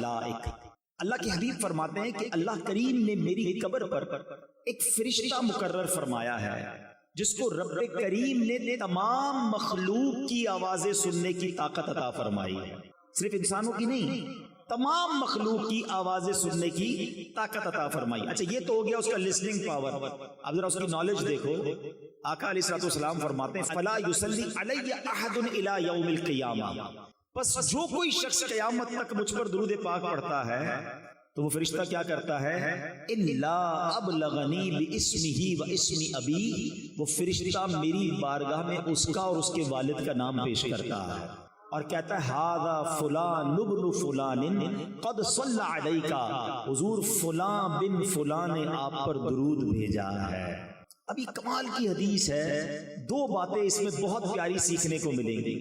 اللہ کے حبیب فرماتے ہیں کہ اللہ کریم نے میری قبر پر ایک فرشتہ مقرر فرمایا ہے جس کو رب کریم نے تمام مخلوق کی آوازیں سننے کی طاقت عطا فرمائی ہے، صرف انسانوں کی نہیں، تمام مخلوق کی آوازیں سننے کی طاقت عطا فرمائی۔ اچھا یہ تو ہو گیا اس کا لسننگ پاور، اب ذرا اس کی نالج دیکھو۔ آقا علیہ الصلوۃ والسلام فرماتے ہیں فلا یصلی علی احد الی یوم القیامہ، پس جو کوئی شخص قیامت تک مجھ پر درود پاک پڑھتا ہے تو وہ فرشتہ کیا کرتا ہے، الا ابلغنی باسمہ و اسم ابی، وہ فرشتہ میری بارگاہ میں اس کا اور اس کے والد کا نام پیش کرتا ہے اور کہتا ہے ھذا فلان ابن فلان قد صلی علیک، حضور فلاں بن فلاں نے آپ پر درود بھیجا ہے۔ ابھی کمال کی حدیث ہے، دو باتیں اس میں بہت پیاری سیکھنے کو ملیں گی،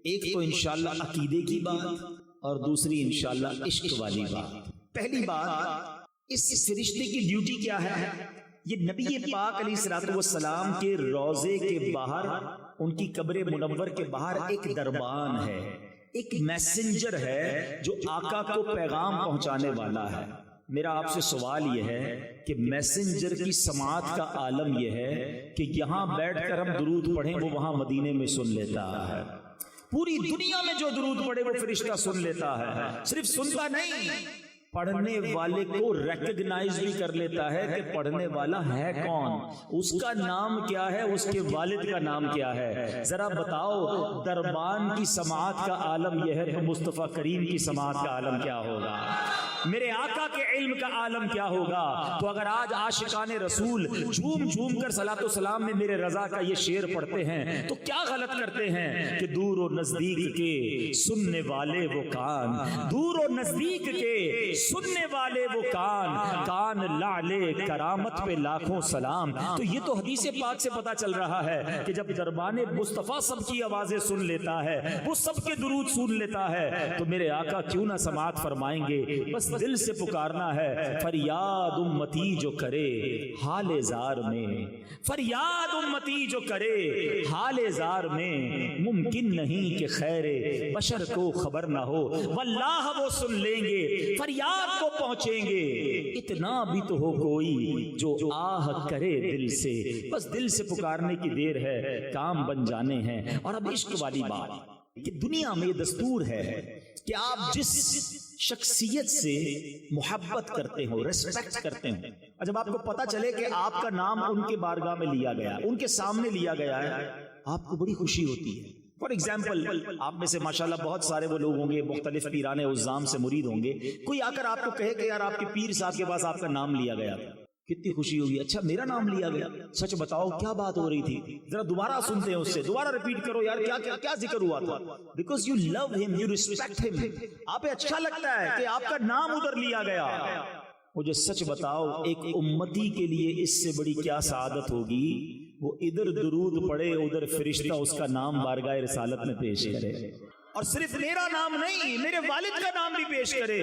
ایک تو انشاءاللہ عقیدے کی بات اور دوسری انشاءاللہ عشق والی بات۔ پہلی بات، اس فرشتے کی ڈیوٹی کیا ہے؟ یہ نبی پاک علیہ الصلوۃ والسلام کے روضے کے باہر، ان کی قبر منور کے باہر ایک دربان ہے، ایک میسنجر ہے جو آقا کو پیغام پہنچانے والا ہے۔ میرا آپ سے سوال یہ ہے کہ میسنجر کی سماعت کا عالم یہ ہے کہ یہاں بیٹھ کر ہم درود پڑھیں وہ وہاں مدینے میں سن لیتا ہے، پوری دنیا میں جو درود پڑھے وہ فرشتہ سن لیتا ہے، صرف سنتا نہیں، پڑھنے والے کو ریکگنائز بھی کر لیتا ہے کہ پڑھنے والا ہے کون، اس کا نام کیا ہے، اس کے والد کا نام کیا ہے۔ ذرا بتاؤ دربان کی سماعت کا عالم یہ ہے تو مصطفیٰ کریم کی سماعت کا عالم کیا ہوگا، میرے آقا کے علم کا عالم کیا ہوگا۔ تو اگر آج عاشقان رسول جھوم جھوم کر صلاۃ و سلام میں میرے رضا کا یہ شعر پڑھتے ہیں تو کیا غلط کرتے ہیں کہ دور و نزدیک کے سننے والے وہ کان، دور و نزدیک کے سننے والے وہ کان لعلے کرامت پہ لاکھوں سلام۔ تو یہ تو حدیث پاک سے پتا چل رہا ہے کہ جب دربان مصطفیٰ سب کی آوازیں سن لیتا ہے، وہ سب کے درود سن لیتا ہے، تو میرے آقا کیوں نہ سماعت فرمائیں گے۔ بس دل سے پکارنا ہے، فریاد امتی جو کرے حال زار میں، فریاد امتی جو کرے حال زار میں، ممکن نہیں کہ خیر بشر کو خبر نہ ہو، واللہ وہ سن لیں گے، فریاد کو پہنچیں گے، اتنا بھی تو ہو کوئی جو آہ کرے دل سے۔ بس دل سے پکارنے کی دیر ہے، کام بن جانے ہیں۔ اور اب عشق والی بات کہ دنیا میں یہ دستور ہے کہ آپ جس شخصیت سے محبت کرتے ہو، ریسپیکٹ کرتے ہو، اور جب آپ کو پتا چلے کہ آپ کا نام ان کے بارگاہ میں لیا گیا، ان کے سامنے لیا گیا ہے، آپ کو بڑی خوشی ہوتی ہے۔ فار ایگزامپل آپ میں سے ماشاءاللہ بہت سارے وہ لوگ ہوں گے مختلف پیران عظام سے مرید ہوں گے، کوئی آ کر آپ کو کہے کہ یار آپ کے پیر صاحب کے پاس آپ کا نام لیا گیا تھا، کتنی خوشی ہوگی، اچھا میرا نام لیا گیا، سچ بتاؤ کیا بات ہو رہی تھی، ذرا دوبارہ سنتے ہیں اس سے، دوبارہ ریپیٹ کرو یار کیا ذکر ہوا تھا، بیکاز یو لو ہم، یو ریسپیکٹ ہم، آپ اچھا لگتا ہے کہ آپ کا نام ادھر لیا گیا۔ مجھے سچ بتاؤ ایک امتی کے لیے اس سے بڑی کیا سعادت ہوگی، وہ ادھر درود پڑے ادھر فرشتہ اس کا نام بارگاہ رسالت میں پیش کرے، اور صرف میرا نام نہیں میرے والد کا نام بھی پیش کرے،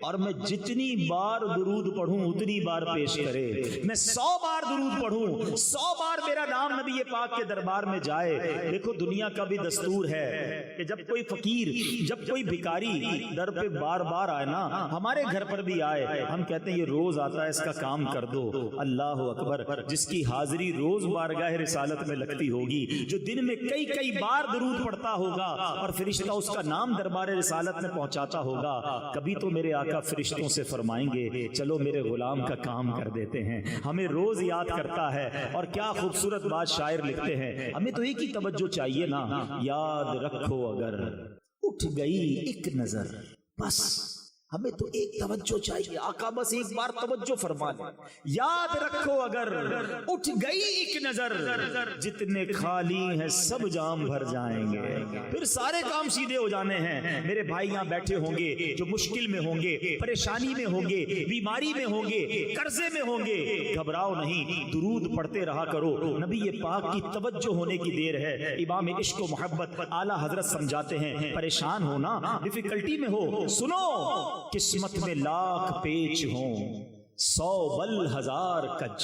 اور میں جتنی بار درود پڑھوں اتنی بار پیش کرے، میں 100 بار درود پڑھوں 100 بار میرا نام نبی پاک کے دربار میں جائے۔ دیکھو دنیا کا بھی دستور ہے کہ جب کوئی فقیر، جب کوئی بھکاری در پہ بار بار آئے نا، ہمارے گھر پر بھی آئے، ہم کہتے ہیں یہ روز آتا ہے اس کا کام کر دو۔ اللہ اکبر، جس کی حاضری روز بارگاہ رسالت میں لگتی ہوگی، جو دن میں کئی بار درود پڑھتا ہوگا اور فرشتہ اس کا نام دربار رسالت میں پہنچاتا ہوگا، کبھی تو میرے آقا فرشتوں سے فرمائیں گے چلو میرے غلام کا کام کر دیتے ہیں، ہمیں روز یاد کرتا ہے۔ اور کیا خوبصورت بات شاعر لکھتے ہیں، ہمیں تو ایک ہی توجہ چاہیے نا، یاد رکھو اگر اٹھ گئی ایک نظر، بس ہمیں تو ایک توجہ چاہیے، آقا بس ایک بار توجہ فرما دیں، یاد رکھو اگر اٹھ گئی ایک نظر، جتنے خالی ہیں سب جام بھر جائیں گے، پھر سارے کام سیدھے ہو جانے ہیں۔ میرے بھائی یہاں بیٹھے ہوں گے جو مشکل میں ہوں گے، پریشانی میں ہوں گے، بیماری میں ہوں گے، قرضے میں ہوں گے، گھبراؤ نہیں، درود پڑھتے رہا کرو، نبی پاک کی توجہ ہونے کی دیر ہے۔ امام عشق و محبت اعلیٰ حضرت سمجھاتے ہیں، پریشان ہونا، ڈیفیکلٹی میں ہو، سنو قسمت میں لاکھ پیچ ہوں 100 بل 1000 کج،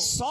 100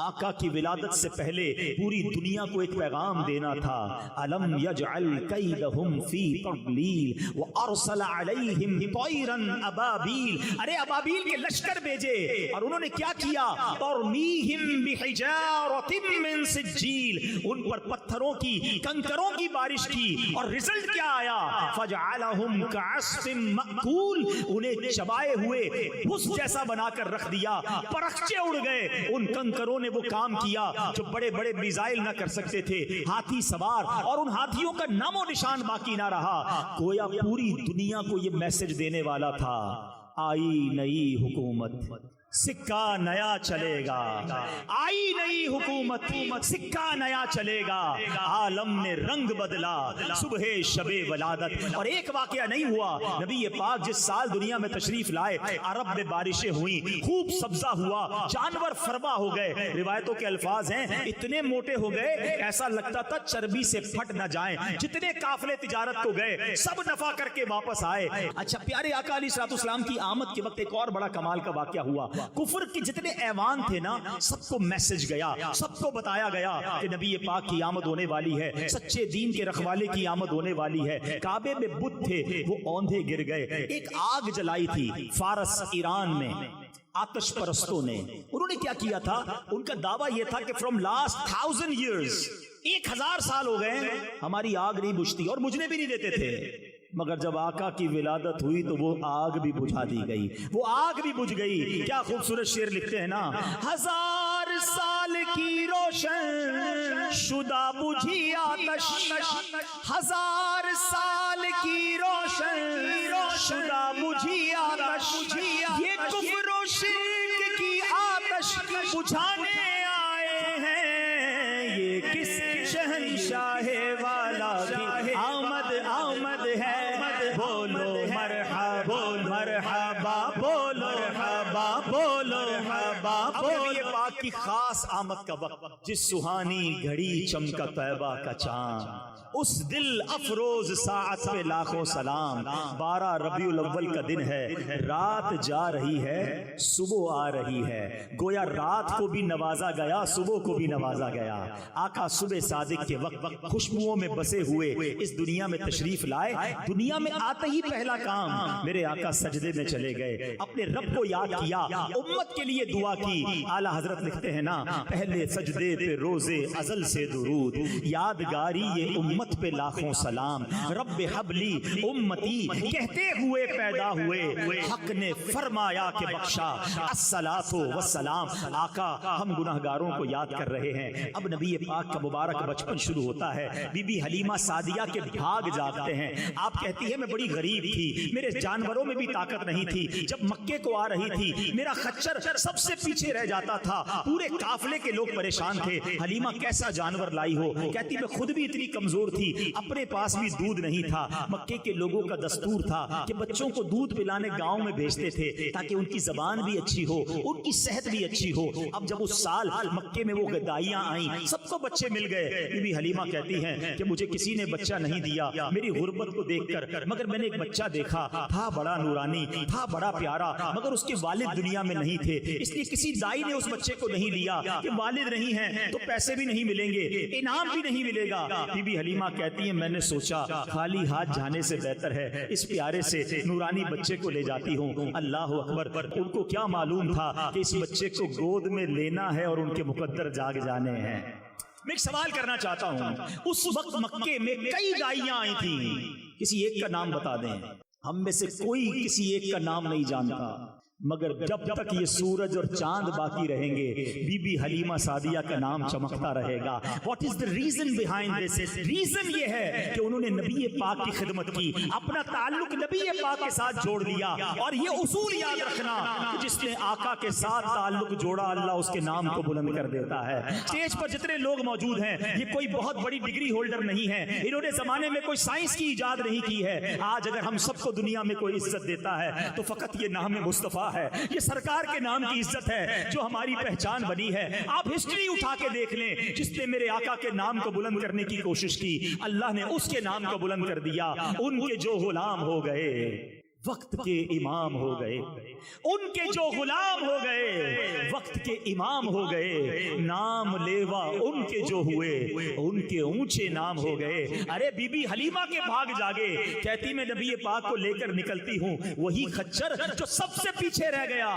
آقا کی ولادت سے پہلے پوری دنیا کو ایک پیغام دینا تھا. الم یجعل کیدہم فی تضلیل وارسل علیہم طیرا ابابیل. ارے ابابیل کے لشکر بھیجے اور انہوں نے کیا کیا؟ ترمیہم بحجارۃ من سجیل. ان پر پتھروں کی کنکروں کی بارش کی اور رزلٹ کیا آیا؟ فجعلہم کعصف مأکول. انہیں چبائے ہوئے بھس جیسا بنا کر رکھ دیا. پرخچے اڑ گئے. ان کنکروں نے وہ کام کیا جو بڑے بڑے میزائل نہ کر سکتے تھے. ہاتھی سوار اور ان ہاتھیوں کا نام و نشان باقی نہ رہا. گویا پوری دنیا کو یہ میسج دینے والا تھا. آئی نئی حکومت, سکہ نیا چلے گا. آئی نئی حکومت, سکہ نیا چلے گا. عالم نے رنگ بدلا صبح شب ولادت. اور ایک واقعہ نہیں ہوا. نبی پاک جس سال دنیا میں تشریف لائے عرب میں بارشیں ہوئیں, خوب سبزہ ہوا, جانور فرما ہو گئے. روایتوں کے الفاظ ہیں اتنے موٹے ہو گئے ایسا لگتا تھا چربی سے پھٹ نہ جائیں. جتنے قافلے تجارت کو گئے سب نفع کر کے واپس آئے. اچھا, پیارے آقا علیہ الصلوۃ والسلام کی آمد کے وقت ایک اور بڑا کمال کا واقعہ ہوا. کفر کے جتنے ایوان تھے نا, سب کو میسج گیا, سب کو بتایا گیا کہ نبی پاک کی آمد ہونے والی ہے, سچے دین کے رکھوالے کی آمد ہونے والی ہے. کعبے میں بت تھے وہ اوندھے گر گئے. ایک آگ جلائی تھی فارس ایران میں آتش پرستوں نے. انہوں نے کیا کیا تھا؟ ان کا دعویٰ یہ تھا کہ فرام لاسٹ 1000 years, 1000 سال ہو گئے ہماری آگ نہیں بجھتی اور مجھنے بھی نہیں دیتے تھے. مگر جب آقا کی ولادت ہوئی تو وہ آگ بھی بجھا دی گئی. وہ آگ بھی بجھ گئی. کیا خوبصورت شعر لکھتے ہیں نا, 1000 سال کی روشن شدہ بجھی آتش, 1000 سال کی روشن شدہ بجھی آتش. یہ کفر و شرک کی آتش بجھانے آئے ہیں. یہ کس شہنشاہ والا کی آمد آمد ہے. بولو مرحبا مرحبا, بولو مرحبا, بولو مرحبا. نبی پاک کی خاص آمد کا وقت, جس سہانی گھڑی چمکا طیبہ کا چاند, اس دل افروز ساعت پہ لاکھوں سلام. 12 ربیع الاول کا دن ہے, رات جا رہی ہے صبح آ رہی ہے. گویا رات کو بھی نوازا گیا, صبح کو بھی نوازا گیا. آقا صبح صادق کے وقت خوشبوؤں میں بسے ہوئے اس دنیا میں تشریف لائے. دنیا میں آتے ہی پہلا کام میرے آقا سجدے میں چلے گئے, اپنے رب کو یاد کیا, امت کے لیے دعا کی. اعلیٰ حضرت لکھتے ہیں نا, پہلے سجدے پہ روزے ازل سے درود, یادگاری یہ امت پہ لاکھوں سلام. رب حبلی امتی کہتے ہوئے پیدا ہوئے, حق نے فرمایا کہ بخشا الصلاۃ والسلام. آقا ہم گناہگاروں کو یاد کر رہے ہیں. اب نبی پاک کا مبارک بچپن شروع ہوتا ہے. بی بی حلیمہ سعدیہ کے بھاگ جاگتے ہیں. آپ کہتی ہے میں بڑی غریب تھی, میرے جانوروں میں بھی طاقت نہیں تھی. جب مکے کو آ رہی تھی میرا خچر سب سے پیچھے رہ جاتا تھا, پورے قافلے کے لوگ پریشان تھے. حلیمہ کیسا جانور لائی ہو؟ کہتی میں خود بھی اتنی کمزور تھی, اپنے پاس بھی دودھ نہیں تھا. مکے کے لوگوں کا دستور تھا کہ بچوں کو دودھ پلانے گاؤں میں بھیجتے تھے تاکہ ان کی زبان بھی اچھی ہو, ان کی صحت بھی اچھی ہو. اب جب اس سال مکے میں وہ غدائیاں آئیں, سب کو بچے مل گئے. بی بی حلیمہ کہتی ہیں کہ مجھے کسی نے بچہ نہیں دیا میری غربت کو دیکھ کر, مگر میں نے ایک بچہ دیکھا, تھا بڑا نورانی, تھا بڑا پیارا, مگر اس کے والد دنیا میں نہیں تھے, اس لیے کسی دائی نے اس بچے کو نہیں لیا کہ والد نہیں ہیں تو پیسے بھی نہیں ملیں گے, انعام بھی نہیں ملے گا. بی بی حلیمہ کہتی ہیں میں نے سوچا خالی ہاتھ جانے سے بہتر ہے اس پیارے سے نورانی بچے کو لے جاتی ہوں. اللہ اکبر. ان کو کیا معلوم تھا کہ اس بچے کو گود میں لینا ہے اور ان کے مقدر جاگ جانے ہیں. میں ایک سوال کرنا چاہتا ہوں, اس وقت مکے میں کئی دائیاں آئی تھیں, کسی ایک کا نام بتا دیں. ہم میں سے کوئی کسی ایک کا نام نہیں جانتا, مگر جب تک یہ سورج اور چاند باقی رہیں گے بی بی حلیمہ سعدیہ کا نام چمکتا رہے گا. What is the reason behind this? Reason یہ ہے کہ انہوں نے نبی پاک کی خدمت کی, اپنا تعلق نبی پاک کے ساتھ جوڑ لیا. اور یہ اصول یاد رکھنا کہ جس نے آقا کے ساتھ تعلق جوڑا اللہ اس کے نام کو بلند کر دیتا ہے. اسٹیج پر جتنے لوگ موجود ہیں یہ کوئی بہت بڑی ڈگری ہولڈر نہیں ہے, انہوں نے زمانے میں کوئی سائنس کی ایجاد نہیں کی ہے. آج اگر ہم سب کو دنیا میں کوئی عزت دیتا ہے تو فقط یہ نام مصطفیٰ ہے, یہ سرکار کے نام کی عزت ہے جو ہماری پہچان بنی ہے. آپ ہسٹری اٹھا کے دیکھ لیں, جس نے میرے آقا کے نام کو بلند کرنے کی کوشش کی اللہ نے اس کے نام کو بلند کر دیا. ان کے جو غلام ہو گئے وقت کے امام ہو گئے، ان کے جو غلام ہو گئے وقت کے امام ہو گئے، نام لیوا ان کے جو ہوئے ان کے اونچے نام ہو گئے۔ ارے بی بی حلیمہ کے بھاگ جاگے، کہتی میں نبی پاک کو لے کر نکلتی ہوں، وہی خچر جو سب سے پیچھے رہ گیا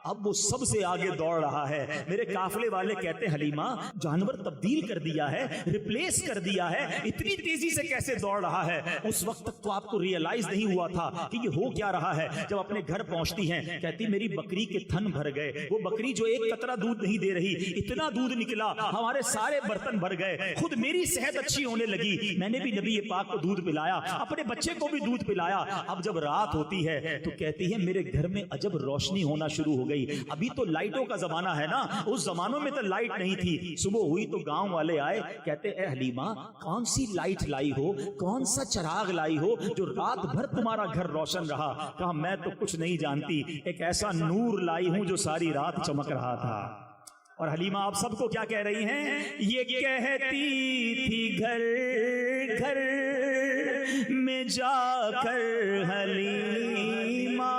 اب وہ سب سے آگے دوڑ رہا ہے۔ میرے قافلے والے کہتے ہیں حلیمہ جانور تبدیل کر دیا ہے، ریپلیس کر دیا ہے، اتنی تیزی سے کیسے دوڑ رہا ہے؟ اس وقت تک تو آپ کو ریئلائز نہیں ہوا تھا کہ یہ ہو کیا رہا ہے۔ جب اپنے گھر پہنچتی ہیں کہتی میری بکری کے تھن بھر گئے، وہ بکری جو ایک قطرہ دودھ نہیں دے رہی، اتنا دودھ نکلا ہمارے سارے برتن بھر گئے، خود میری صحت اچھی ہونے لگی، میں نے بھی نبی پاک کو دودھ پلایا، اپنے بچے کو بھی دودھ پلایا۔ اب جب رات ہوتی ہے تو کہتی ہے میرے گھر میں عجب روشنی ہونا شروع ہو گئی۔ ابھی تو لائٹوں کا زمانہ ہے نا، اس زمانوں میں تو لائٹ نہیں تھی۔ صبح ہوئی تو گاؤں والے آئے، کہتے اے حلیمہ کون سی لائٹ لائی ہو، کون سا چراغ لائی ہو جو رات بھر تمہارا گھر روشن رہا؟ کہا میں تو کچھ نہیں جانتی، ایک ایسا نور لائی ہوں جو ساری رات چمک رہا تھا۔ اور حلیمہ آپ سب کو کیا کہہ رہی ہیں؟ یہ کہتی تھی گھر گھر میں جا کر حلیمہ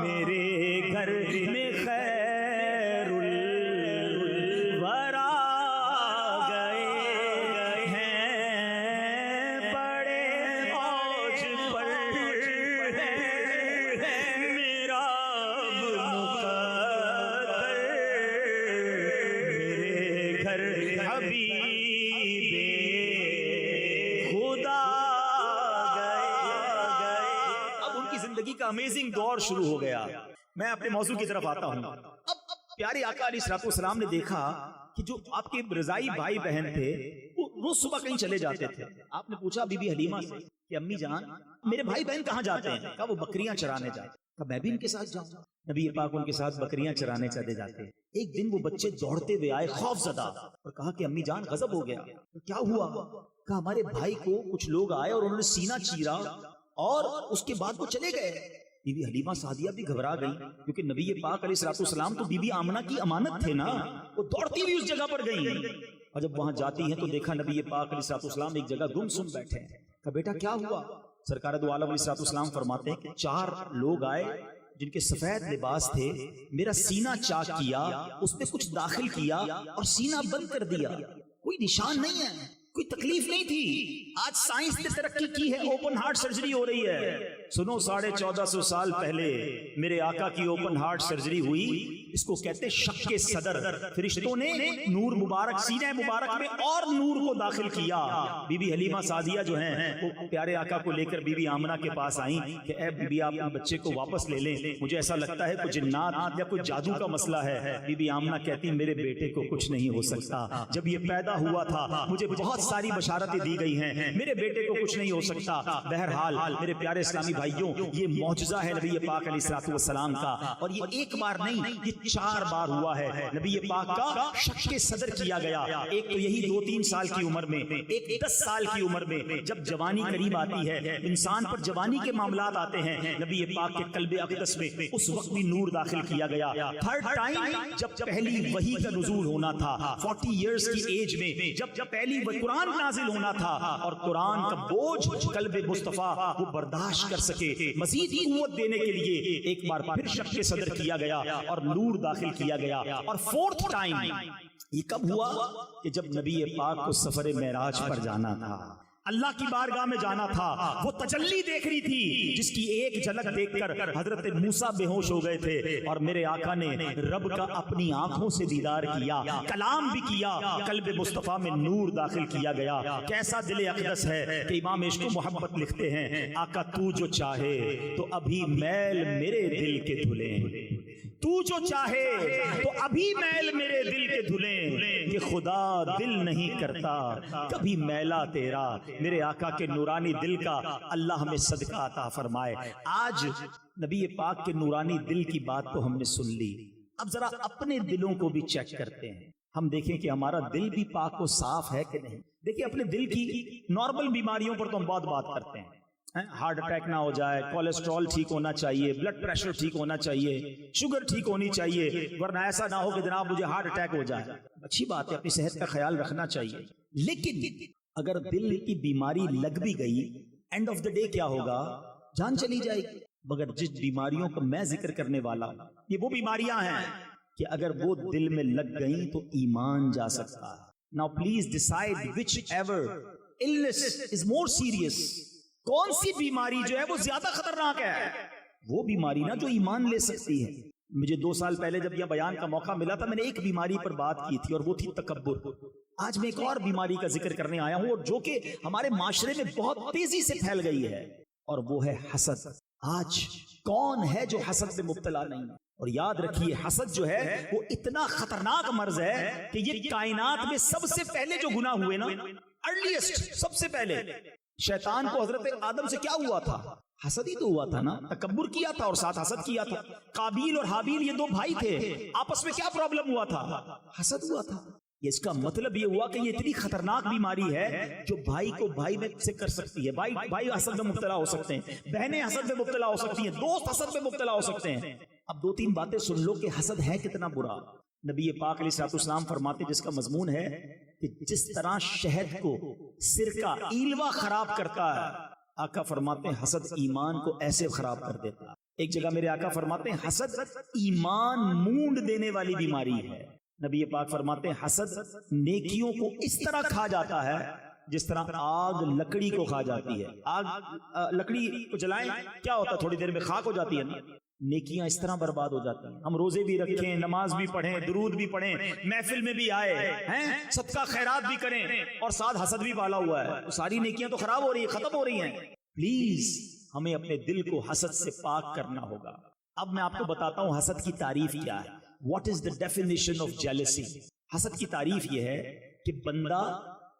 میرے گھر میں خیر الورا گئے ہیں، بڑے اوج پر میرا مقدر، میرے گھر حبیب خدا گئے۔ اب ان کی زندگی کا امیزنگ دور شروع ہو گیا۔ میں اپنے موضوع کی طرف آتا ہوں۔ اب پیارے آقا علیہ السلام نے دیکھا کہ جو آپ کے رضائی بھائی بہن تھے وہ روز صبح کہیں چلے جاتے تھے۔ آپ نے پوچھا بی بی حلیمہ سے کہ امی جان میرے بھائی بہن کہاں جاتے ہیں؟ کہا وہ بکریاں چرانے جاتے ہیں۔ کہا میں بھی ان کے ساتھ جاؤں۔ نبی پاک ان کے ساتھ بکریاں چرانے چلے جاتے۔ ایک دن وہ بچے دوڑتے ہوئے آئے خوف زدہ اور کہا کہ امی جان غضب ہو گیا۔ کیا ہوا؟ کہا ہمارے بھائی کو کچھ لوگ آئے اور انہوں نے سینہ چیرا اور اس کے بعد وہ چلے گئے۔ بی بی حلیمہ سعدیہ بھی گھبرا گئی کیونکہ نبی پاک علیہ السلام تو بی بی آمنہ کی امانت تھے نا، وہ دوڑتی ہوئی اس جگہ پر گئی اور جب وہاں جاتی ہیں تو دیکھا نبی پاک علیہ السلام ایک جگہ گم سن بیٹھے ہیں۔ کہا بیٹا کیا ہوا؟ سرکار دو عالم علیہ السلام فرماتے ہیں کہ 4 لوگ آئے جن کے سفید لباس تھے، میرا سینہ چاک کیا، اس میں کچھ داخل کیا اور سینہ بند کر دیا، کوئی نشان نہیں ہے، کوئی تکلیف نہیں تھی۔ آج سائنس نے ترقی کی ہے، اوپن ہارٹ سرجری ہو رہی ہے۔ سنو 1450 سال پہلے میرے آقا کی اوپن ہارٹ سرجری ہوئی، اس کو کہتے شق صدر۔ فرشتوں نے نور مبارک سینہ مبارک میں اور نور کو داخل کیا۔ بی بی حلیمہ سعدیہ جو ہیں وہ پیارے آقا کو لے کر بی بی آمنہ کے پاس آئیں کہ اے بی بی آپ بچے کو واپس لے لیں، مجھے ایسا لگتا ہے کوئی جنات یا کوئی جادو کا مسئلہ ہے۔ بی بی آمنہ کہتی میرے بیٹے کو کچھ نہیں ہو سکتا، جب یہ پیدا ہوا تھا مجھے بہت ساری بشارتیں دی گئی ہیں، میرے بیٹے کو کچھ نہیں ہو سکتا۔ بہرحال میرے پیارے اسلامی بھائیوں یہ معجزہ ہے نبی پاک علیہ السلام کا، اور یہ ایک بار نہیں یہ 4 بار ہوا ہے۔ نبی پاک کا شق صدر کیا گیا، ایک تو یہی 2-3 سال کی عمر میں، ایک 10 سال کی عمر میں، جب جوانی قریب آتی ہے انسان پر جوانی کے معاملات آتے ہیں، نبی پاک کے قلب اقدس میں اس وقت بھی نور داخل کیا گیا۔ 3rd ٹائم جب پہلی وحی کا نزول ہونا تھا 40 ایئرز کی ایج میں، جب پہلی قرآن نازل ہونا تھا اور قرآن کا بوجھ قلب مصطفیٰ وہ برداشت کر سکے، مزید قوت دینے کے لیے ایک بار پھر شق صدر کیا گیا اور نور داخل کیا گیا۔ اور 4th ٹائم یہ کب ہوا کہ جب نبی پاک کو سفر معراج پر جانا تھا، اللہ کی بارگاہ میں جانا تھا، وہ تجلی دیکھنی تھی جس کی ایک جھلک دیکھ کر حضرت موسیٰ بے ہوش ہو گئے تھے، اور میرے آقا نے رب کا اپنی آنکھوں سے دیدار کیا، کلام بھی کیا، قلب مصطفیٰ میں نور داخل کیا گیا۔ کیسا دل اقدس ہے کہ امام عشق و محبت لکھتے ہیں آقا تو جو چاہے تو ابھی میل میرے دل کے دھلیں، تو جو چاہے تو ابھی میل میرے دل کے دھلیں، کہ خدا دل نہیں کرتا کبھی میلا تیرا۔ میرے آقا کے نورانی دل کا اللہ ہمیں صدقہ عطا فرمائے۔ آج نبی پاک کے نورانی دل کی بات تو ہم نے سن لی، اب ذرا اپنے دلوں کو بھی چیک کرتے ہیں، ہم دیکھیں کہ ہمارا دل بھی پاک و صاف ہے کہ نہیں۔ دیکھیں اپنے دل کی نارمل بیماریوں پر تو ہم بہت بات کرتے ہیں، ہارٹ اٹیک نہ ہو جائے، کولیسٹرول ٹھیک ہونا چاہیے، بلڈ پریشر ٹھیک ہونا چاہیے، شوگر ٹھیک ہونی چاہیے، ورنہ ایسا نہ ہو کہ جناب مجھے ہارٹ اٹیک ہو جائے۔ اچھی بات ہے، اپنی صحت کا خیال رکھنا چاہیے، لیکن اگر دل کی بیماری لگ بھی گئی، اینڈ آف دا ڈے کیا ہوگا؟ جان چلی جائے گی. مگر جس بیماریوں کا میں ذکر کرنے والا ہوں یہ وہ بیماریاں ہیں کہ اگر وہ دل میں لگ گئیں تو ایمان جا سکتا ہے. Now please decide whichever illness is more serious. کون سی بیماری جو ہے وہ زیادہ خطرناک ہے؟ وہ بیماری نا جو ایمان لے سکتی ہے. مجھے 2 سال پہلے جب یہ بیان کا موقع ملا تھا میں نے ایک بیماری پر بات کی تھی اور وہ تھی تکبر. آج میں ایک اور بیماری کا ذکر کرنے آیا ہوں اور جو کہ ہمارے معاشرے میں بہت تیزی سے پھیل گئی ہے اور وہ ہے حسد. آج کون ہے جو حسد میں مبتلا نہیں ہے؟ اور یاد رکھیے حسد جو ہے وہ اتنا خطرناک مرض ہے کہ یہ کائنات میں سب سے پہلے جو گناہ ہوئے نا ارلیسٹ سب سے پہلے شیطان کو حضرت آدم سے کیا ہوا تھا؟ حسد ہی تو ہوا تھا نا. تکبر کیا تھا اور ساتھ حسد کیا تھا. قابیل اور حابیل یہ 2 بھائی تھے, آپس میں کیا پرابلم ہوا تھا؟ حسد ہوا تھا. اس کا مطلب یہ ہوا کہ یہ اتنی خطرناک بیماری ہے جو بھائی کو بھائی میں سے کر سکتی ہے. بھائی حسد میں مبتلا ہو سکتے ہیں, بہنیں حسد میں مبتلا ہو سکتی ہیں, دوست حسد میں مبتلا ہو سکتے ہیں. اب 2-3 باتیں سن لو کہ حسد ہے کتنا برا. نبی پاک علیہ الصلوۃ والسلام فرماتے جس کا مضمون ہے کہ جس طرح شہد کو سرکہ ایلوا خراب کرتا ہے, آقا فرماتے ہیں حسد ایمان کو ایسے خراب کر دیتا ہے. ایک جگہ میرے آقا فرماتے ہیں حسد ایمان مونڈ دینے والی بیماری ہے. نبی پاک فرماتے ہیں حسد نیکیوں کو اس طرح کھا جاتا ہے جس طرح آگ لکڑی کو کھا جاتی ہے. آگ لکڑی کو جلائیں کیا ہوتا ہے؟ تھوڑی دیر میں خاک ہو جاتی ہے نا. نیکیاں اس طرح برباد ہو جاتی ہیں. ہم روزے بھی رکھیں, نماز بھی پڑھیں, درود بھی پڑھیں, محفل میں بھی آئے ہیں, صدقہ خیرات بھی کریں اور ساتھ حسد بھی پالا ہوا ہے, ساری نیکیاں تو خراب ہو رہی ہیں, ختم ہو رہی ہیں. پلیز ہمیں اپنے دل کو حسد سے پاک کرنا ہوگا. اب میں آپ کو بتاتا ہوں حسد کی تعریف کیا ہے. What is the definition of jealousy? حسد کی تعریف یہ ہے کہ بندہ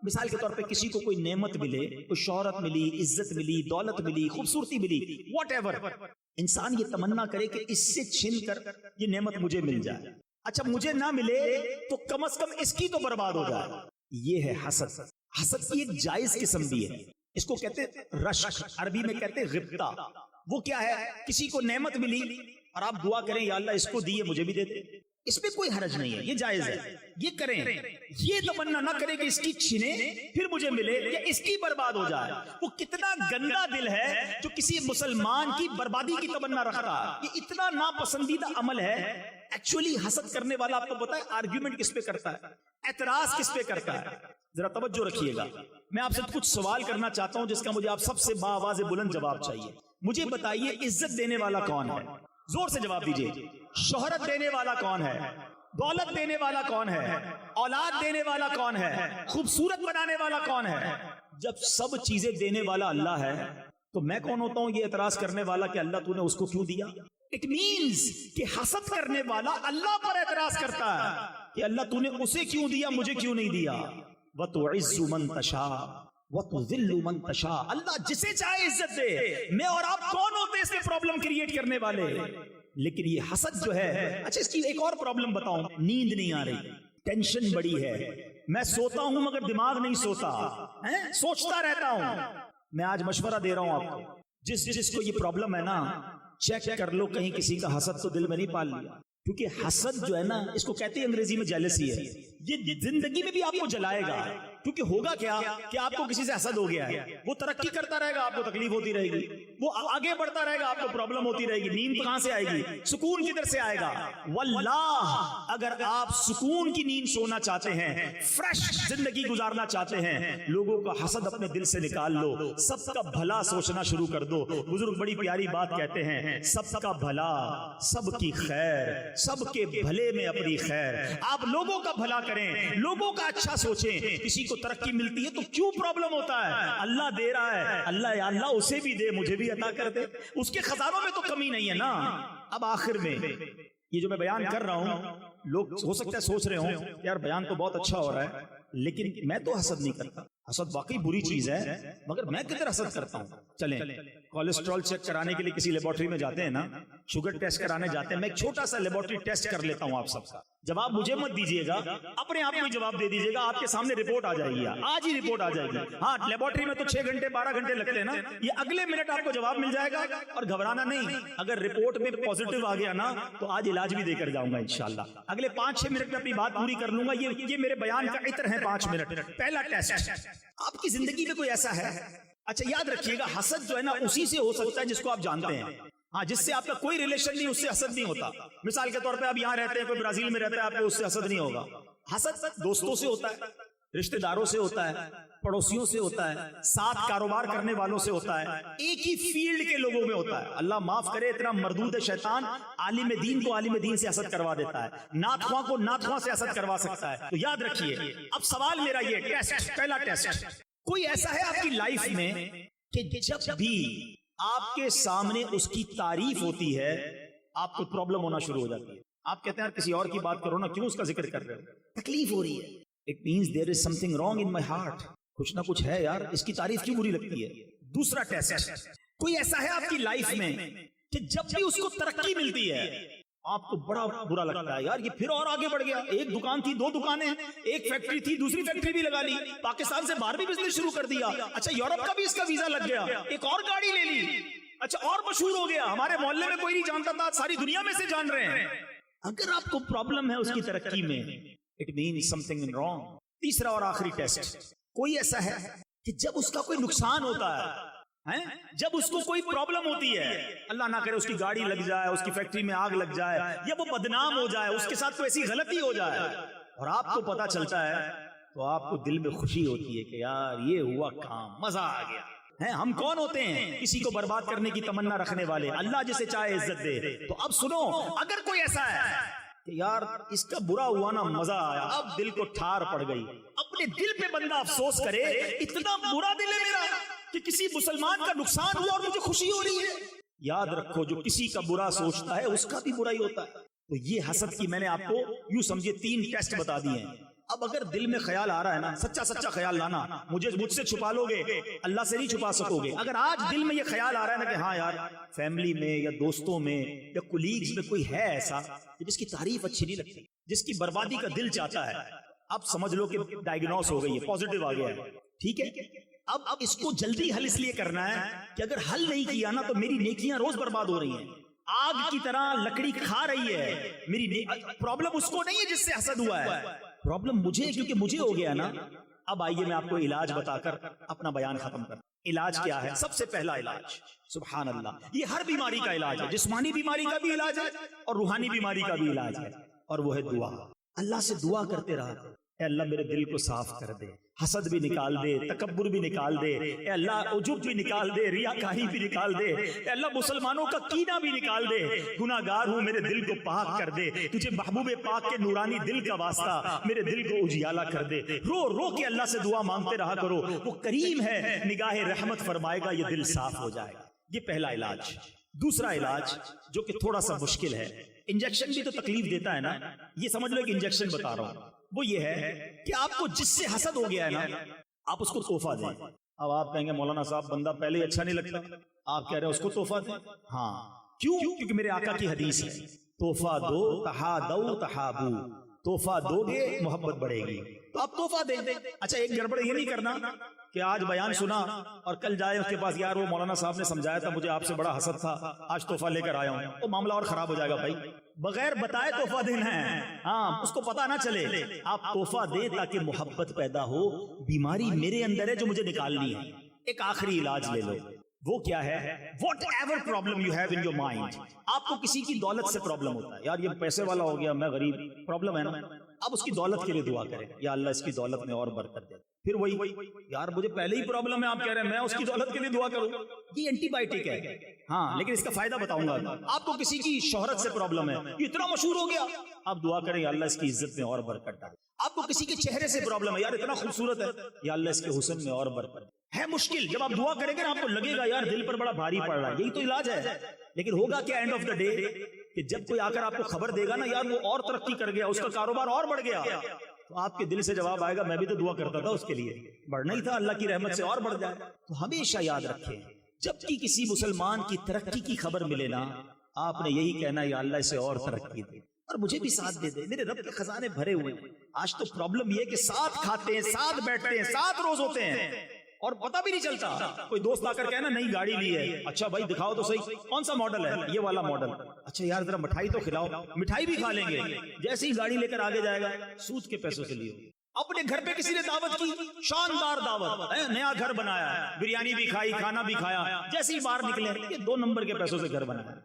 مثال کے طور پہ کسی کو کوئی نعمت ملے, کوئی شہرت ملی, عزت ملی, دولت ملی, خوبصورتی ملی, واٹ ایور, انسان یہ تمنا کرے کہ اس سے چھن کر یہ نعمت مجھے مل جائے. اچھا مجھے نہ ملے تو کم از کم اس کی تو برباد ہو جائے. یہ ہے حسد. حسد کی ایک جائز قسم بھی ہے, اس کو کہتے رشک, عربی میں کہتے غبطہ. وہ کیا ہے؟ کسی کو نعمت ملی اور آپ دعا کریں یا اللہ اس کو دیے مجھے بھی دے دے, اس میں کوئی حرج نہیں ہے, یہ جائز ہے, یہ کریں. یہ تمنا نہ کرے کہ اس کی چھنے پھر مجھے ملے یا اس کی برباد ہو جائے. وہ کتنا گندا دل ہے جو کسی مسلمان کی بربادی کی تمنا رکھتا ہے. یہ اتنا ناپسندیدہ عمل ہے. ایکچولی حسد کرنے والا آپ کو پتا ہے آرگیومنٹ کس پہ کرتا ہے, اعتراض کس پہ کرتا ہے؟ ذرا توجہ رکھیے گا. میں آپ سے کچھ سوال کرنا چاہتا ہوں جس کا مجھے آپ سب سے باآواز بلند جواب چاہیے. مجھے بتائیے عزت دینے والا کون ہے؟ زور سے جواب دیجئے. شہرت دینے والا کون ہے؟ دولت دینے والا کون ہے؟ اولاد دینے والا کون ہے؟ خوبصورت بنانے والا کون ہے؟ جب سب چیزیں دینے والا اللہ ہے تو میں کون ہوتا ہوں یہ اعتراض کرنے والا کہ اللہ تو نے اس کو کیوں دیا؟ اٹ مینز کہ حسد کرنے والا اللہ پر اعتراض کرتا ہے کہ اللہ تو نے اسے کیوں دیا, مجھے کیوں نہیں دیا. وَتُعِزُّ مَن تَشَاءُ وَتُذِلُّ مَن تَشَاءُ. اللہ جسے چاہے عزت دے. میں اور آپ کون ہوتے اس میں پرابلم کریٹ کرنے والے؟ لیکن یہ حسد جو ہے, اچھا اس کی ایک اور پرابلم بتاؤں. نیند نہیں آ رہی, ٹینشن بڑی ہے, میں سوتا ہوں مگر دماغ نہیں سوتا, سوچتا رہتا ہوں. میں آج مشورہ دے رہا ہوں آپ کو, جس کو یہ پرابلم ہے نا چیک کر لو کہیں کسی کا حسد تو دل میں نہیں پال لیا. کیونکہ حسد جو ہے نا اس کو کہتے ہیں انگریزی میں جیلسی ہے. یہ زندگی میں بھی آپ کو جلائے گا. کیونکہ ہوگا کیا کہ آپ کو کسی سے حسد ہو گیا ہے, وہ ترقی کرتا رہے گا, آپ کو تکلیف ہوتی رہے گی, وہ آگے بڑھتا رہے گا, آپ کو پرابلم ہوتی رہے گی. نیند کہاں سے آئے گی؟ سکون کدھر سے آئے گا؟ واللہ اگر آپ سکون کی نیند سونا چاہتے ہیں, فریش زندگی گزارنا چاہتے ہیں, لوگوں کا حسد اپنے دل سے نکال لو, سب کا بھلا سوچنا شروع کر دو. بزرگ بڑی پیاری بات کہتے ہیں, سب کا بھلا, سب کی خیر, سب کے بھلے میں اپنی خیر. آپ لوگوں کا بھلا کریں, لوگوں کا اچھا سوچیں. کسی کو ترقی ملتی ہے تو کیوں پرابلم ہوتا ہے؟ اللہ دے رہا ہے, اللہ یا اللہ اسے بھی دے مجھے بھی عطا کر دے, اس کے خزانوں میں تو کمی نہیں ہے نا. اب آخر میں یہ جو میں بیان کر رہا ہوں, لوگ ہو سکتا ہے سوچ رہے ہوں یار بیان تو بہت اچھا ہو رہا ہے لیکن میں تو حسد نہیں کرتا. حسد واقعی بری چیز ہے مگر میں کدھر حسد کرتا ہوں. چلیں کولیسٹرول چیک کرانے کے لیے کسی لیبورٹری میں جاتے ہیں نا, شوگر ٹیسٹ کرانے جاتے ہیں, میں ایک چھوٹا سا لیبورٹری ٹیسٹ کر لیتا ہوں آپ سب کا. جواب مجھے مت دیجیے گا, اپنے آپ کو جواب دے دیجیے گا, آپ کے سامنے رپورٹ آ جائے گی, آج ہی رپورٹ آ جائے گی. ہاں لیبورٹری میں تو 6 گھنٹے 12 گھنٹے لگتے ہیں نا, یہ اگلے منٹ آپ کو جواب مل جائے گا. اور گھبرانا نہیں, اگر رپورٹ میں پازیٹیو آ گیا نا تو آج علاج بھی دے کر جاؤں گا انشاءاللہ. اگلے 5-6 منٹ میں اپنی بات پوری کر لوں گا. یہ میرے بیان کا عطر ہے 5 منٹ. پہلا ٹیسٹ, آپ کی زندگی میں کوئی ایسا ہے اچھا یاد رکھیے گا حسد جو ہے نا اسی سے ہو سکتا ہے جس کو آپ جانتے ہیں. ہاں جس سے آپ کا کوئی ریلیشن نہیں اس سے حسد نہیں ہوتا. مثال کے طور پہ آپ یہاں رہتے ہیں, کوئی برازیل میں رہتا ہے, آپ کو اس سے حسد نہیں ہوگا. حسد دوستوں سے ہوتا ہے, رشتہ داروں سے ہوتا ہے, پڑوسیوں سے ہوتا ہے, ساتھ کاروبار کرنے والوں سے ہوتا ہے, ایک ہی فیلڈ کے لوگوں میں ہوتا ہے. اللہ معاف کرے اتنا مردود شیطان عالم دین کو عالم دین سے حسد کروا دیتا ہے, نعت خواں کو نعت خواں سے حسد کروا سکتا ہے. تو یاد رکھیے. اب سوال میرا یہ ٹیسٹ, پہلا ٹیسٹ, کوئی ایسا ہے آپ کی لائف میں کہ جب بھی آپ کے سامنے اس کی تعریف ہوتی ہے آپ کو پرابلم ہونا شروع ہو جاتی ہے؟ آپ کہتے ہیں کسی اور کی بات کرو نا, کیوں اس کا ذکر کر رہے ہو, تکلیف ہو رہی ہے. It means there is something wrong in my heart. کچھ نہ کچھ ہے یار, اس کی تعریف کیوں بری لگتی ہے. دوسرا ٹیسٹ, کوئی ایسا ہے آپ کی لائف میں کہ جب بھی اس کو ترقی ملتی ہے آپ کو بڑا برا لگتا ہے, یار یہ پھر اور آگے بڑھ گیا, ایک دکان تھی 2 دکانیں, ایک فیکٹری تھی دوسری فیکٹری بھی لگا لی, پاکستان سے باہر بھی بزنس شروع کر دیا, اچھا یورپ کا بھی اس کا ویزا لگ گیا, ایک اور گاڑی لے لی, اچھا اور مشہور ہو گیا, ہمارے محلے میں کوئی نہیں جانتا تھا, ساری دنیا میں سے جان رہے ہیں. اگر آپ کو پرابلم ہے اس کی ترقی میں, it means some thing wrong. تیسرا اور آخری ٹیسٹ, کوئی ایسا ہے کہ جب اس کا کوئی نقصان ہوتا ہے, جب اس کو کوئی پرابلم ہوتی ہے, اللہ نہ کرے اس کی گاڑی لگ جائے, اس کی فیکٹری میں آگ لگ جائے, یا وہ بدنام ہو جائے, اس کے ساتھ کوئی ایسی غلطی ہو جائے اور آپ کو پتا چلتا ہے, تو آپ کو دل میں خوشی ہوتی ہے کہ یار یہ ہوا کام, مزہ آ گیا. ہم کون ہوتے ہیں کسی کو برباد کرنے کی تمنا رکھنے والے, اللہ جسے چاہے عزت دے. تو اب سنو, اگر کوئی ایسا ہے کہ یار اس کا برا ہوا نا مزہ آیا, اب دل کو ٹھار پڑ گئی, اپنے دل پہ بندہ افسوس کرے اتنا برا دل ہے میرا کہ کسی مسلمان کا نقصان ہوا اور مجھے خوشی ہو رہی ہے. یاد رکھو جو کسی کا برا سوچتا ہے اس کا بھی برا ہی ہوتا ہے. تو یہ حسد کی میں نے آپ کو یوں سمجھے 3 ٹیسٹ بتا دیے ہیں. اب اگر دل میں خیال آ رہا ہے نا, سچا خیال لانا, مجھ سے چھپا لو گے, اللہ سے نہیں چھپا سکو گے. اگر آج دل میں یہ خیال آ رہا ہے نا کہ ہاں یار فیملی میں یا دوستوں میں یا کولیگز میں کوئی ہے ایسا جس کی تعریف اچھی نہیں لگتی, جس کی بربادی کا دل چاہتا ہے, اب سمجھ لو کہ ڈائگنوز ہو گئی ہے, پازیٹیو آ گیا ہے. ٹھیک ہے, اب اس کو جلدی حل اس لیے کرنا ہے کہ اگر حل نہیں کیا نا تو میری نیکیاں روز برباد ہو رہی ہیں, آگ کی طرح لکڑی کھا رہی ہے میری. پرابلم اس کو نہیں ہے جس سے حسد ہوا ہے, پرابلم مجھے, کیونکہ مجھے ہو گیا نا. اب آئیے میں آپ کو علاج بتا کر اپنا بیان ختم کر. علاج کیا ہے؟ سب سے پہلا علاج, سبحان اللہ, یہ ہر بیماری کا علاج ہے, جسمانی بیماری کا بھی علاج ہے اور روحانی بیماری کا بھی علاج ہے, اور وہ ہے دعا. اللہ سے دعا کرتے رہا, اے اللہ میرے دل کو صاف کر دے, حسد بھی نکال دے, تکبر بھی نکال دے, اے اللہ عجب بھی نکال دے, ریاکاری بھی نکال دے, اے اللہ مسلمانوں کا کینہ بھی نکال دے, گناہگار ہوں میرے دل کو پاک کر دے, تجھے محبوب پاک کے نورانی دل کا واسطہ میرے دل کو اجیالا کر دے. رو رو کے اللہ سے دعا مانگتے رہا کرو, وہ کریم ہے, نگاہ رحمت فرمائے گا, یہ دل صاف ہو جائے گا. یہ پہلا علاج. دوسرا علاج جو کہ تھوڑا سا مشکل ہے, انجیکشن بھی تو تکلیف دیتا ہے نا, یہ سمجھ لو کہ انجیکشن بتا رہا ہوں, وہ یہ ہے کہ آپ کو جس سے حسد ہو گیا ہے نا آپ اس کو تحفہ دیں. اب آپ کہیں گے مولانا صاحب بندہ پہلے اچھا نہیں لگتا, آپ کہہ رہے ہیں اس کو تحفہ دیں. ہاں کیوں؟ کیونکہ میرے آقا کی حدیث ہے, تحفہ دو تحادو تحابو, تحفہ دو گے محبت بڑھے گی, تو آپ تحفہ دیں. اچھا ایک گڑبڑ یہ نہیں کرنا کہ آج بیان سنا اور کل جائے اس کے پاس, یار وہ مولانا صاحب نے سمجھایا تھا مجھے آپ سے بڑا حسد تھا, آج تحفہ لے کر آیا ہوں, تو معاملہ اور خراب ہو جائے گا. بھائی بغیر بتائے تحفہ دینا ہے, ہاں اس کو پتا نہ چلے. آپ تحفہ دیں تاکہ محبت پیدا ہو, بیماری میرے اندر ہے جو مجھے نکالنی ہے. ایک آخری علاج لے لو, وہ کیا ہے؟ What ever problem you have in your mind. آپ کو کسی کی دولت سے پرابلم ہوتا ہے, یار یہ پیسے والا ہو گیا میں غریب, پرابلم ہے نا, اب اس کی دولت کے لیے دعا کریں, یا اللہ اس کی دولت میں اور برکت دے. پھر وہی, یار مجھے پہلے ہی پرابلم ہے, آپ کہہ رہے ہیں میں اس کی دولت کے لیے دعا کروں, یہ اینٹی بائیوٹک ہے. ہاں لیکن اس کا فائدہ بتاؤں گا. آپ کو کسی کی شہرت سے پرابلم ہے, اتنا مشہور ہو گیا, آپ دعا کریں یا اللہ اس کی عزت میں اور برکت ڈالے. آپ کو کسی کے چہرے سے پرابلم ہے, یار اتنا خوبصورت ہے, یا اللہ اس کے حسن میں اور برکت ہے. مشکل جب آپ دعا کریں گے نا آپ کو لگے گا یار دل پر بڑا بھاری پڑ رہا ہے, یہی تو علاج ہے. لیکن ہوگا کیا اینڈ آف دا ڈے کہ جب کوئی آ کر آپ کو خبر دے گا نا یار وہ اور ترقی کر گیا, اس کا کاروبار اور بڑھ گیا, تو آپ کے دل سے جواب آئے گا میں بھی تو دعا کرتا تھا اس کے لیے, بڑھنا ہی تھا, اللہ کی رحمت سے اور بڑھ جائے. تو ہمیشہ یاد رکھیں جب کی کسی مسلمان کی ترقی کی خبر ملے نا, آپ نے یہی کہنا یا اللہ اسے اور ترقی دے اور مجھے بھی ساتھ دے دے, میرے رب کے خزانے بھرے ہوئے ہیں. آج تو پرابلم یہ کہ ساتھ کھاتے ہیں, ساتھ بیٹھتے ہیں, ساتھ روز ہوتے ہیں اور پتہ بھی نہیں چلتا. کوئی دوست آ کر کہنا نئی گاڑی لی ہے, اچھا بھائی دکھاؤ تو صحیح کون سا ماڈل ہے, یہ والا ماڈل, اچھا یار ذرا مٹھائی تو کھلاؤ, مٹھائی بھی کھا لیں گے, جیسے ہی گاڑی لے کر آگے جائے گا سود کے پیسوں سے لیے. اپنے گھر پہ کسی نے دعوت کی، شاندار دعوت، نیا گھر بنایا، بریانی بھی کھائی، کھانا بھی کھایا، جیسے ہی باہر نکلے یہ 2 نمبر کے پیسوں سے گھر بنایا.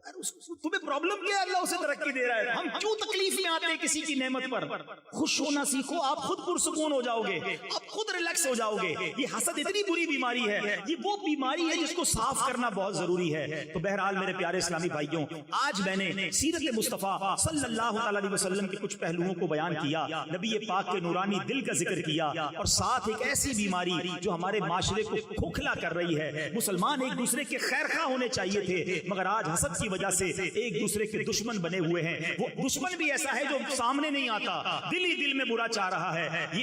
تمہیں پرابلم کیا ہے؟ اللہ اسے ترقی دے رہا ہے. ہم کیوں تکلیف میں آتے ہیں کسی کی نعمت پر؟ خوش ہونا سیکھو، آپ خود پرسکون ہو جاؤ گے، آپ خود ریلیکس ہو جاؤ گے. یہ حسد اتنی بری بیماری ہے، یہ وہ بیماری ہے جس کو صاف کرنا بہت ضروری ہے. تو بہرحال میرے پیارے اسلامی بھائیوں، آج میں نے سیرت مصطفیٰ صلی اللہ علیہ وسلم کے کچھ پہلوؤں کو بیان کیا، نبی پاک کے نورانی دل کا ذکر کیا، اور ساتھ ایک ایسی بیماری جو ہمارے معاشرے کو کھوکھلا کر رہی ہے. مسلمان ایک دوسرے کے خیر خواہ ہونے چاہیے تھے، مگر آج حسد کی وجہ سے ایک دوسرے کے دشمن بنے ہوئے ہیں. وہ دشمن بھی ایسا ہے جو سامنے نہیں آتا، دل ہی دل میں برا چاہ رہا ہے. یہ